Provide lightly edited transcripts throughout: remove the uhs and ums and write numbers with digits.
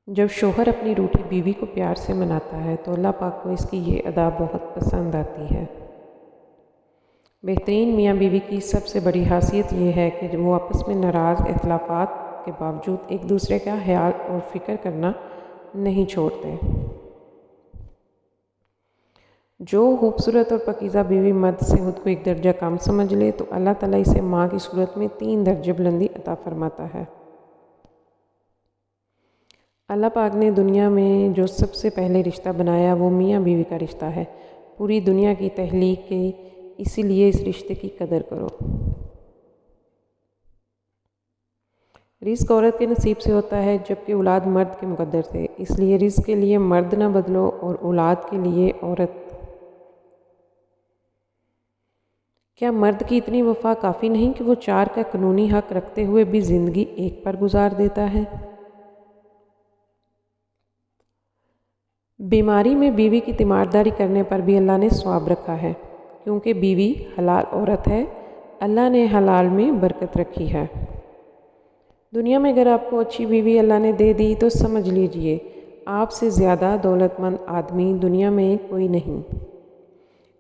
جب شوہر اپنی روٹھی بیوی کو پیار سے مناتا ہے تو اللہ پاک کو اس کی یہ ادا بہت پسند آتی ہے۔ بہترین میاں بیوی کی سب سے بڑی خاصیت یہ ہے کہ وہ آپس میں ناراض اختلافات کے باوجود ایک دوسرے کا خیال اور فکر کرنا نہیں چھوڑتے۔ جو خوبصورت اور پاکیزہ بیوی مرد سے خود کو ایک درجہ کم سمجھ لے تو اللہ تعالیٰ اسے ماں کی صورت میں 3 درجے بلندی عطا فرماتا ہے۔ اللہ پاک نے دنیا میں جو سب سے پہلے رشتہ بنایا وہ میاں بیوی کا رشتہ ہے۔ پوری دنیا کی تخلیق کی، اسی لیے اس رشتے کی قدر کرو۔ رزق عورت کے نصیب سے ہوتا ہے جبکہ اولاد مرد کے مقدر سے، اس لیے رزق کے لیے مرد نہ بدلو اور اولاد کے لیے عورت۔ کیا مرد کی اتنی وفا کافی نہیں کہ وہ 4 کا قانونی حق رکھتے ہوئے بھی زندگی ایک پر گزار دیتا ہے؟ بیماری میں بیوی کی تیمارداری کرنے پر بھی اللہ نے ثواب رکھا ہے، کیونکہ بیوی حلال عورت ہے۔ اللہ نے حلال میں برکت رکھی ہے۔ دنیا میں اگر آپ کو اچھی بیوی اللہ نے دے دی تو سمجھ لیجئے آپ سے زیادہ دولت مند آدمی دنیا میں کوئی نہیں۔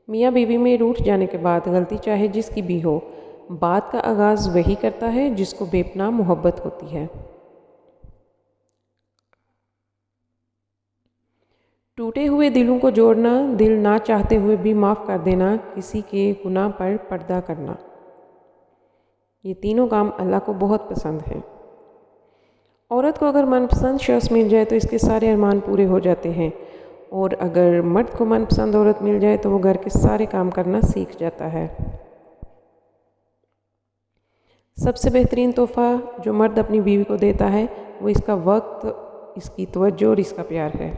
میاں بیوی میں روٹھ جانے کے بعد غلطی چاہے جس کی بھی ہو، بات کا آغاز وہی کرتا ہے جس کو بے پناہ محبت ہوتی ہے۔ ٹوٹے ہوئے دلوں کو جوڑنا، دل نہ چاہتے ہوئے بھی معاف کر دینا، کسی کے گناہ پر پردہ کرنا، یہ تینوں کام اللہ کو بہت پسند ہیں۔ عورت کو اگر من پسند شخص مل جائے تو اس کے سارے ارمان پورے ہو جاتے ہیں، اور اگر مرد کو من پسند عورت مل جائے تو وہ گھر کے سارے کام کرنا سیکھ جاتا ہے۔ سب سے بہترین تحفہ جو مرد اپنی بیوی کو دیتا ہے وہ اس کا وقت، اس کی توجہ اور اس کا پیار ہے۔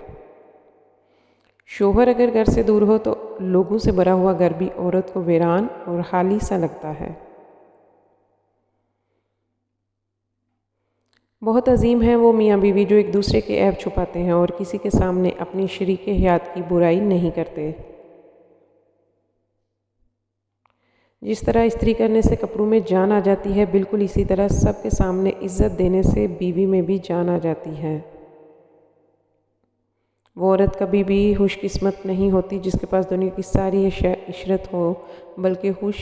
شوہر اگر گھر سے دور ہو تو لوگوں سے بھرا ہوا گھر بھی عورت کو ویران اور خالی سا لگتا ہے۔ بہت عظیم ہیں وہ میاں بیوی جو ایک دوسرے کے عیب چھپاتے ہیں اور کسی کے سامنے اپنی شریک حیات کی برائی نہیں کرتے۔ جس طرح استری کرنے سے کپڑوں میں جان آ جاتی ہے، بالکل اسی طرح سب کے سامنے عزت دینے سے بیوی میں بھی جان آ جاتی ہے۔ وہ عورت کبھی بھی خوش قسمت نہیں ہوتی جس کے پاس دنیا کی ساری عشرت ہو، بلکہ خوش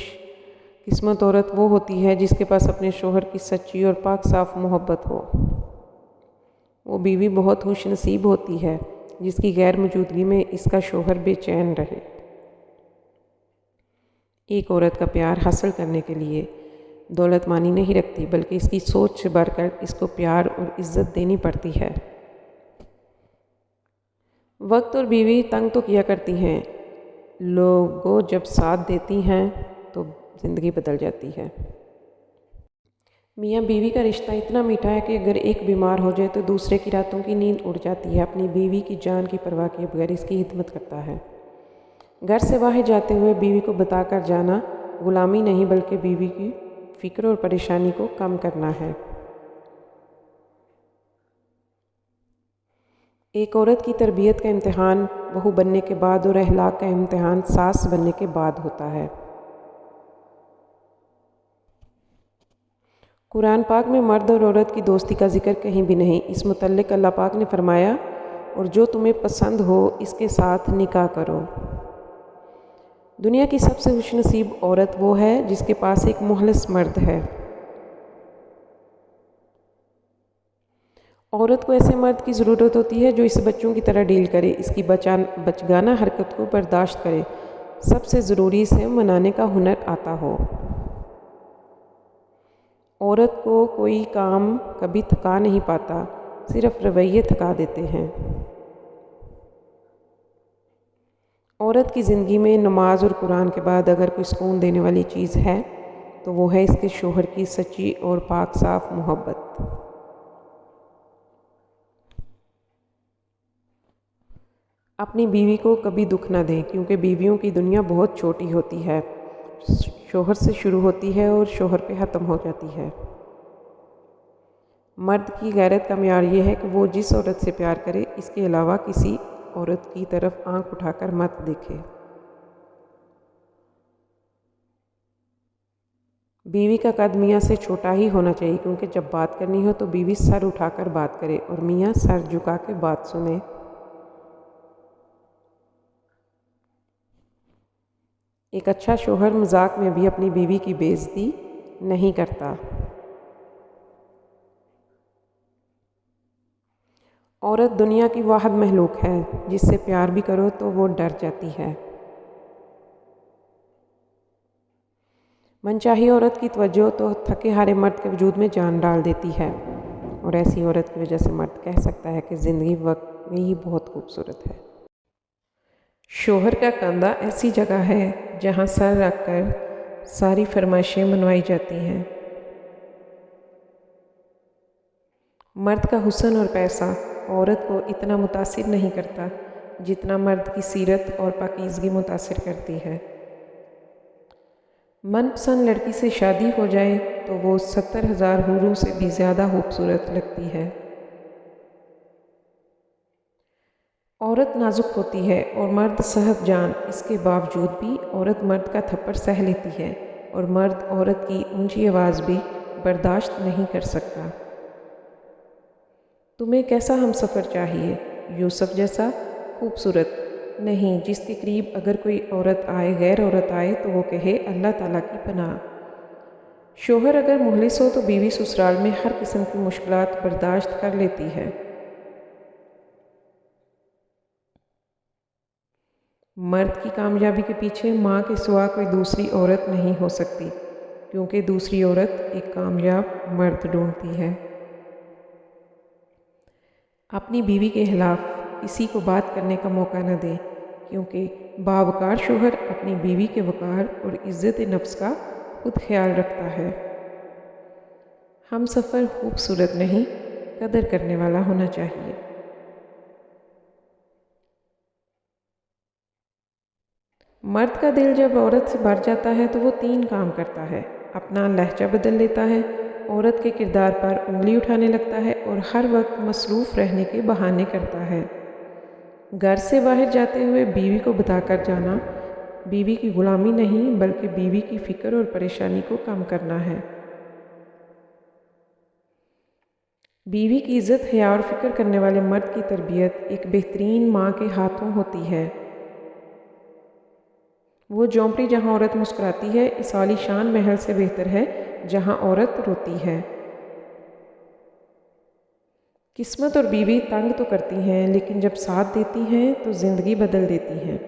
قسمت عورت وہ ہوتی ہے جس کے پاس اپنے شوہر کی سچی اور پاک صاف محبت ہو۔ وہ بیوی بہت خوش نصیب ہوتی ہے جس کی غیر موجودگی میں اس کا شوہر بے چین رہے۔ ایک عورت کا پیار حاصل کرنے کے لیے دولت مانی نہیں رکھتی، بلکہ اس کی سوچ سے بڑھ کر اس کو پیار اور عزت دینی پڑتی ہے۔ وقت اور بیوی تنگ تو کیا کرتی ہیں، لوگوں جب ساتھ دیتی ہیں تو زندگی بدل جاتی ہے۔ میاں بیوی کا رشتہ اتنا میٹھا ہے کہ اگر ایک بیمار ہو جائے تو دوسرے کی راتوں کی نیند اڑ جاتی ہے، اپنی بیوی کی جان کی پرواہ کیے بغیر اس کی خدمت کرتا ہے۔ گھر سے باہر جاتے ہوئے بیوی کو بتا کر جانا غلامی نہیں بلکہ بیوی کی فکر اور پریشانی کو کم کرنا ہے۔ ایک عورت کی تربیت کا امتحان بہو بننے کے بعد اور اخلاق کا امتحان ساس بننے کے بعد ہوتا ہے۔ قرآن پاک میں مرد اور عورت کی دوستی کا ذکر کہیں بھی نہیں۔ اس متعلق اللہ پاک نے فرمایا، اور جو تمہیں پسند ہو اس کے ساتھ نکاح کرو۔ دنیا کی سب سے خوش نصیب عورت وہ ہے جس کے پاس ایک مخلص مرد ہے۔ عورت کو ایسے مرد کی ضرورت ہوتی ہے جو اسے بچوں کی طرح ڈیل کرے، اس کی بچگانہ حرکت کو برداشت کرے، سب سے ضروری اسے منانے کا ہنر آتا ہو۔ عورت کو کوئی کام کبھی تھکا نہیں پاتا، صرف رویے تھکا دیتے ہیں۔ عورت کی زندگی میں نماز اور قرآن کے بعد اگر کوئی سکون دینے والی چیز ہے تو وہ ہے اس کے شوہر کی سچی اور پاک صاف محبت۔ اپنی بیوی کو کبھی دکھ نہ دیں، کیونکہ بیویوں کی دنیا بہت چھوٹی ہوتی ہے، شوہر سے شروع ہوتی ہے اور شوہر پہ ختم ہو جاتی ہے۔ مرد کی غیرت کا معیار یہ ہے کہ وہ جس عورت سے پیار کرے اس کے علاوہ کسی عورت کی طرف آنکھ اٹھا کر مت دیکھے۔ بیوی کا قد میاں سے چھوٹا ہی ہونا چاہیے، کیونکہ جب بات کرنی ہو تو بیوی سر اٹھا کر بات کرے اور میاں سر جھکا کے بات سنے۔ ایک اچھا شوہر مذاق میں بھی اپنی بیوی کی بے عزتی نہیں کرتا۔ عورت دنیا کی واحد مخلوق ہے جس سے پیار بھی کرو تو وہ ڈر جاتی ہے۔ منچاہی عورت کی توجہ تو تھکے ہارے مرد کے وجود میں جان ڈال دیتی ہے، اور ایسی عورت کی وجہ سے مرد کہہ سکتا ہے کہ زندگی وقت میں ہی بہت خوبصورت ہے۔ شوہر کا کاندھا ایسی جگہ ہے جہاں سر رکھ کر ساری فرمائشیں منوائی جاتی ہیں۔ مرد کا حسن اور پیسہ عورت کو اتنا متاثر نہیں کرتا جتنا مرد کی سیرت اور پاکیزگی متاثر کرتی ہے۔ من پسند لڑکی سے شادی ہو جائے تو وہ 70,000 حوروں سے بھی زیادہ خوبصورت لگتی ہے۔ عورت نازک ہوتی ہے اور مرد صحت جان، اس کے باوجود بھی عورت مرد کا تھپڑ سہ لیتی ہے اور مرد عورت کی اونچی آواز بھی برداشت نہیں کر سکتا۔ تمہیں کیسا ہم سفر چاہیے؟ یوسف جیسا خوبصورت نہیں، جس کے قریب اگر کوئی عورت آئے، غیر عورت آئے تو وہ کہے اللہ تعالیٰ کی پناہ۔ شوہر اگر مخلص ہو تو بیوی سسرال میں ہر قسم کی مشکلات برداشت کر لیتی ہے۔ مرد کی کامیابی کے پیچھے ماں کے سوا کوئی دوسری عورت نہیں ہو سکتی، کیونکہ دوسری عورت ایک کامیاب مرد ڈھونڈتی ہے۔ اپنی بیوی کے خلاف کسی کو بات کرنے کا موقع نہ دے، کیونکہ باوقار شوہر اپنی بیوی کے وقار اور عزت نفس کا خود خیال رکھتا ہے۔ ہم سفر خوبصورت نہیں، قدر کرنے والا ہونا چاہیے۔ مرد کا دل جب عورت سے بھر جاتا ہے تو وہ 3 کام کرتا ہے: اپنا لہجہ بدل لیتا ہے، عورت کے کردار پر انگلی اٹھانے لگتا ہے اور ہر وقت مصروف رہنے کے بہانے کرتا ہے۔ گھر سے باہر جاتے ہوئے بیوی کو بتا کر جانا بیوی کی غلامی نہیں بلکہ بیوی کی فکر اور پریشانی کو کم کرنا ہے۔ بیوی کی عزت، حیا اور فکر کرنے والے مرد کی تربیت ایک بہترین ماں کے ہاتھوں ہوتی ہے۔ وہ جھونپڑی جہاں عورت مسکراتی ہے اس عالی شان محل سے بہتر ہے جہاں عورت روتی ہے۔ قسمت اور بیوی تنگ تو کرتی ہیں لیکن جب ساتھ دیتی ہیں تو زندگی بدل دیتی ہیں۔